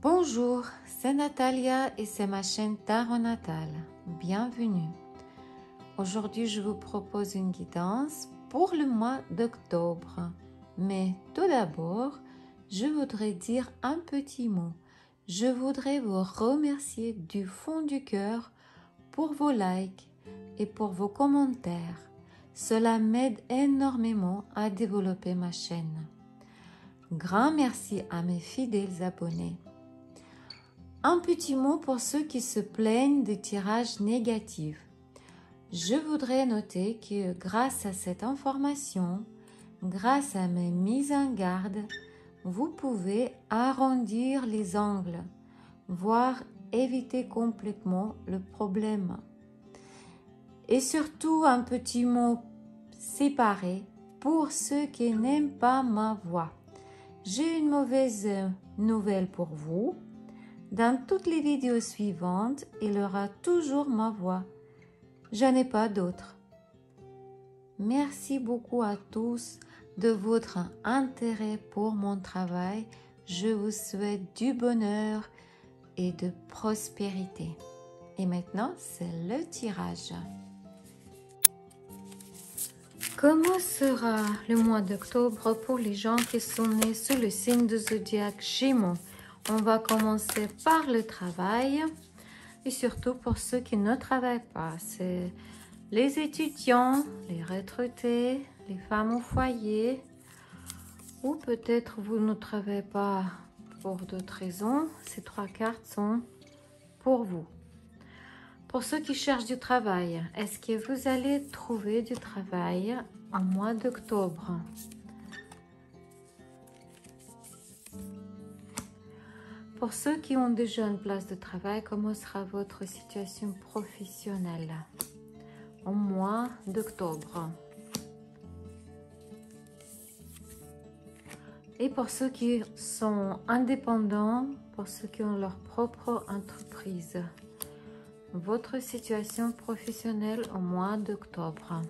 Bonjour, c'est Natalia et c'est ma chaîne Tarot Natal. Bienvenue. Aujourd'hui, je vous propose une guidance pour le mois d'octobre. Mais tout d'abord, je voudrais dire un petit mot. Je voudrais vous remercier du fond du cœur pour vos likes et pour vos commentaires. Cela m'aide énormément à développer ma chaîne. Grand merci à mes fidèles abonnés. Un petit mot pour ceux qui se plaignent des tirages négatifs. Je voudrais noter que grâce à cette information, grâce à mes mises en garde, vous pouvez arrondir les angles, voire éviter complètement le problème. Et surtout un petit mot séparé pour ceux qui n'aiment pas ma voix. J'ai une mauvaise nouvelle pour vous. Dans toutes les vidéos suivantes, il y aura toujours ma voix. Je n'ai pas d'autre. Merci beaucoup à tous de votre intérêt pour mon travail. Je vous souhaite du bonheur et de prospérité. Et maintenant, c'est le tirage. Comment sera le mois d'octobre pour les gens qui sont nés sous le signe du zodiaque Gémeaux? On va commencer par le travail et surtout pour ceux qui ne travaillent pas. C'est les étudiants, les retraités, les femmes au foyer ou peut-être vous ne travaillez pas pour d'autres raisons. Ces trois cartes sont pour vous. Pour ceux qui cherchent du travail, est-ce que vous allez trouver du travail en mois d'octobre? Pour ceux qui ont déjà une place de travail, comment sera votre situation professionnelle au mois d'octobre? Et pour ceux qui sont indépendants, pour ceux qui ont leur propre entreprise, votre situation professionnelle au mois d'octobre.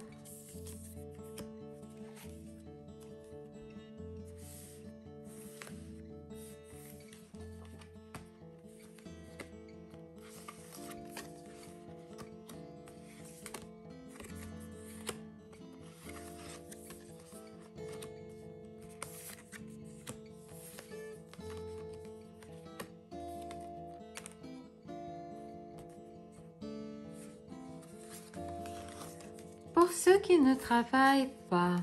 Pour ceux qui ne travaillent pas,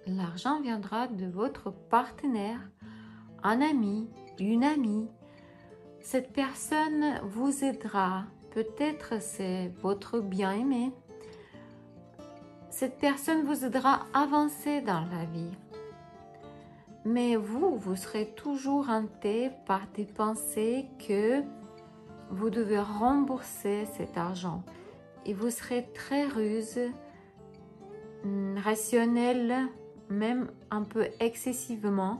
l'argent viendra de votre partenaire, un ami, une amie. Cette personne vous aidera. Peut-être c'est votre bien-aimé. Cette personne vous aidera à avancer dans la vie. Mais vous serez toujours hanté par des pensées que vous devez rembourser cet argent. Et vous serez très ruse, rationnel, même un peu excessivement.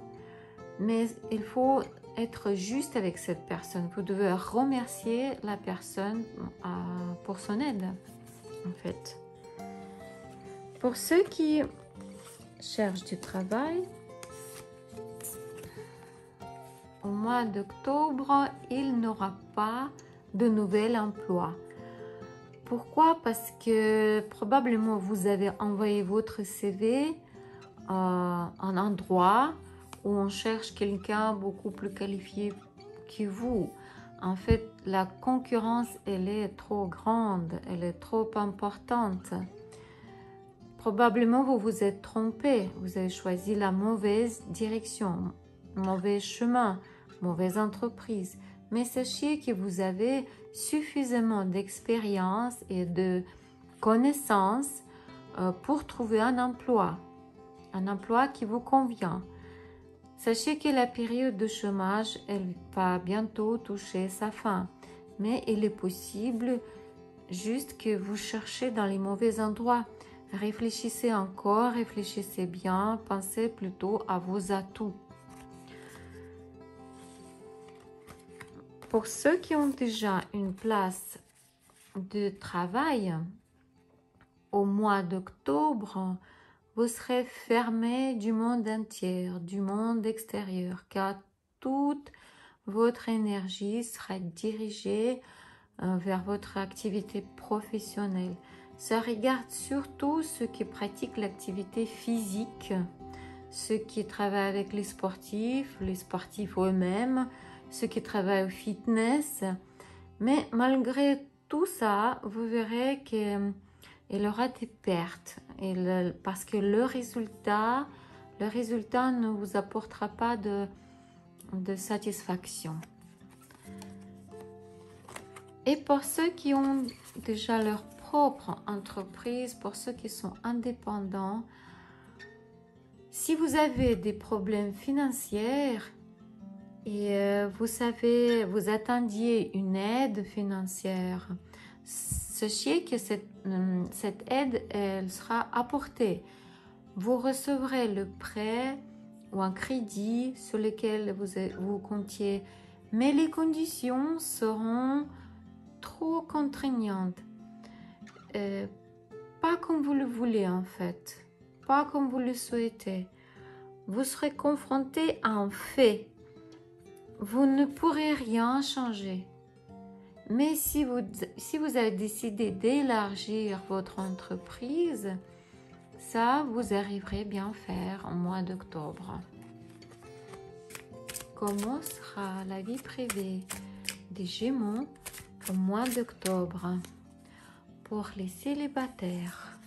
Mais il faut être juste avec cette personne. Vous devez remercier la personne pour son aide, en fait. Pour ceux qui cherchent du travail, au mois d'octobre, il n'aura pas de nouvel emploi. Pourquoi? Parce que probablement vous avez envoyé votre CV à un endroit où on cherche quelqu'un beaucoup plus qualifié que vous. En fait, la concurrence, elle est trop grande, elle est trop importante. Probablement, vous vous êtes trompé, vous avez choisi la mauvaise direction, mauvais chemin, mauvaise entreprise. Mais sachez que vous avez suffisamment d'expérience et de connaissances pour trouver un emploi qui vous convient. Sachez que la période de chômage, elle va bientôt toucher sa fin. Mais il est possible juste que vous cherchez dans les mauvais endroits. Réfléchissez encore, réfléchissez bien, pensez plutôt à vos atouts. Pour ceux qui ont déjà une place de travail, au mois d'octobre, vous serez fermé du monde entier, du monde extérieur, car toute votre énergie sera dirigée vers votre activité professionnelle. Ça regarde surtout ceux qui pratiquent l'activité physique, ceux qui travaillent avec les sportifs eux-mêmes, ceux qui travaillent au fitness. Mais malgré tout ça, vous verrez qu'il y aura des pertes parce que le résultat ne vous apportera pas de satisfaction. Et pour ceux qui ont déjà leur propre entreprise, pour ceux qui sont indépendants, si vous avez des problèmes financiers et vous attendiez une aide financière, sachez que cette aide, elle sera apportée. Vous recevrez le prêt ou un crédit sur lequel vous comptiez, mais les conditions seront trop contraignantes. Pas comme vous le voulez en fait, pas comme vous le souhaitez. Vous serez confronté à un fait. Vous ne pourrez rien changer. Mais si vous avez décidé d'élargir votre entreprise, ça, vous arriverez bien faire au mois d'octobre. Comment sera la vie privée des Gémeaux au mois d'octobre pour les célibataires?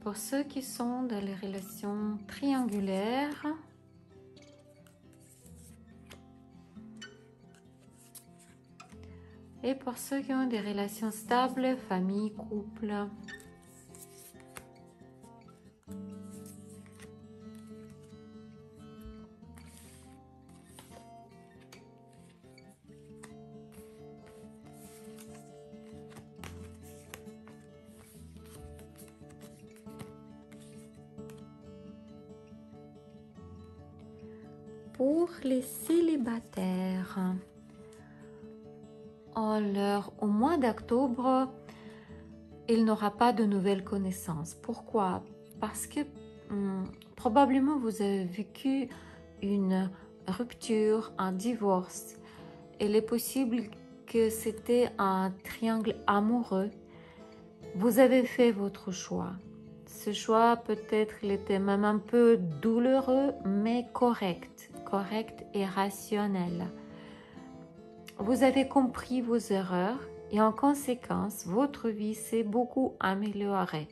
Pour ceux qui sont dans les relations triangulaires, et pour ceux qui ont des relations stables, famille, couple. Pour les célibataires, au mois d'octobre, il n'aura pas de nouvelles connaissances. Pourquoi? Parce que probablement vous avez vécu une rupture, un divorce. Il est possible que c'était un triangle amoureux. Vous avez fait votre choix. Ce choix, peut-être, il était même un peu douloureux, mais correct et rationnel. Vous avez compris vos erreurs et en conséquence, votre vie s'est beaucoup améliorée.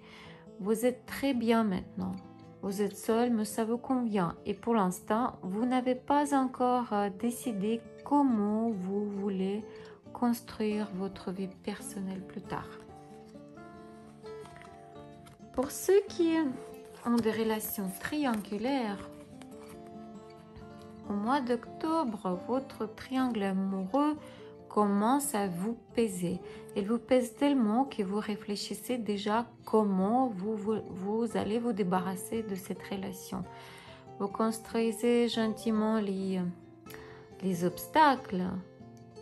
Vous êtes très bien maintenant. Vous êtes seul, mais ça vous convient. Et pour l'instant, vous n'avez pas encore décidé comment vous voulez construire votre vie personnelle plus tard. Pour ceux qui ont des relations triangulaires, au mois d'octobre, votre triangle amoureux commence à vous peser. Il vous pèse tellement que vous réfléchissez déjà comment vous allez vous débarrasser de cette relation. Vous construisez gentiment les obstacles,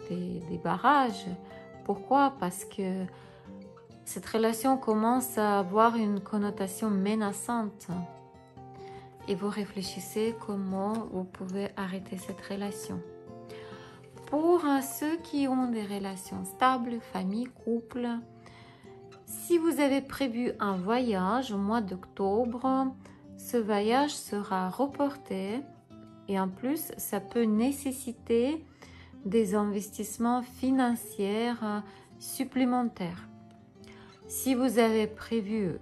des barrages. Pourquoi? Parce que cette relation commence à avoir une connotation menaçante. Et vous réfléchissez comment vous pouvez arrêter cette relation. Pour ceux qui ont des relations stables, famille, couple, si vous avez prévu un voyage au mois d'octobre, ce voyage sera reporté et en plus, ça peut nécessiter des investissements financiers supplémentaires. Si vous avez prévu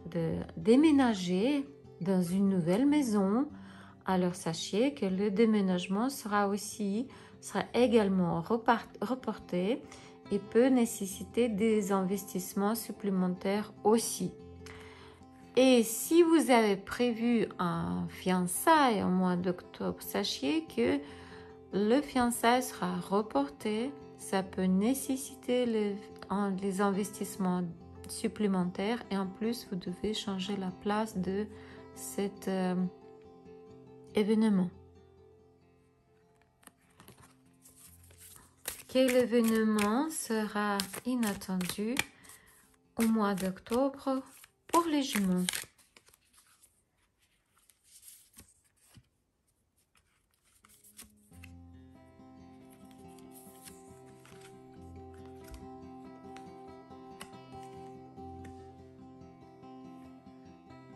de déménager dans une nouvelle maison, alors sachez que le déménagement sera également reporté et peut nécessiter des investissements supplémentaires aussi. Et si vous avez prévu un fiançailles au mois d'octobre, sachez que le fiançailles sera reporté. Ça peut nécessiter les investissements supplémentaires et en plus, vous devez changer la place de cet événement. Quel événement sera inattendu au mois d'octobre pour les Gémeaux.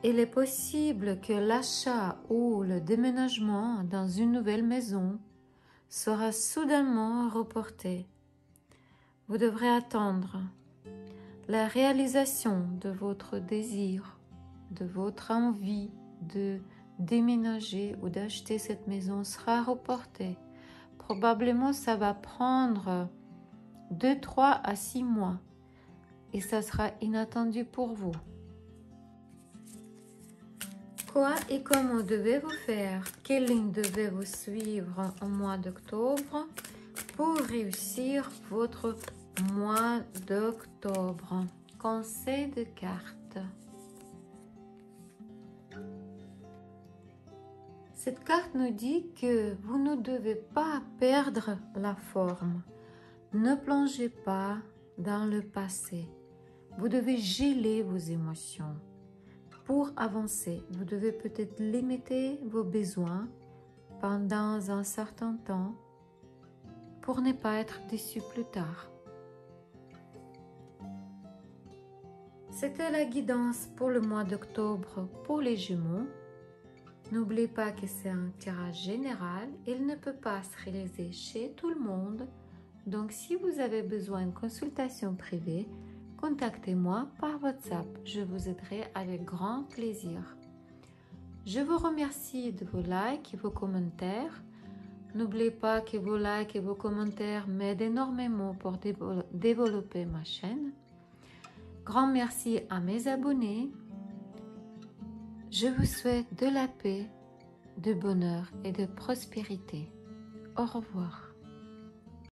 Il est possible que l'achat ou le déménagement dans une nouvelle maison sera soudainement reporté. Vous devrez attendre. La réalisation de votre désir, de votre envie de déménager ou d'acheter cette maison sera reportée. Probablement, ça va prendre 2, 3 à 6 mois et ça sera inattendu pour vous. Quoi et comment devez-vous faire? Quelle ligne devez-vous suivre au mois d'octobre pour réussir votre mois d'octobre? Conseil de cartes. Cette carte nous dit que vous ne devez pas perdre la forme. Ne plongez pas dans le passé. Vous devez geler vos émotions. Pour avancer, vous devez peut-être limiter vos besoins pendant un certain temps pour ne pas être déçu plus tard. C'était la guidance pour le mois d'octobre pour les Gémeaux. N'oubliez pas que c'est un tirage général. Il ne peut pas se réaliser chez tout le monde. Donc, si vous avez besoin de consultation privée, contactez-moi par WhatsApp. Je vous aiderai avec grand plaisir. Je vous remercie de vos likes et vos commentaires. N'oubliez pas que vos likes et vos commentaires m'aident énormément pour développer ma chaîne. Grand merci à mes abonnés. Je vous souhaite de la paix, de bonheur et de prospérité. Au revoir.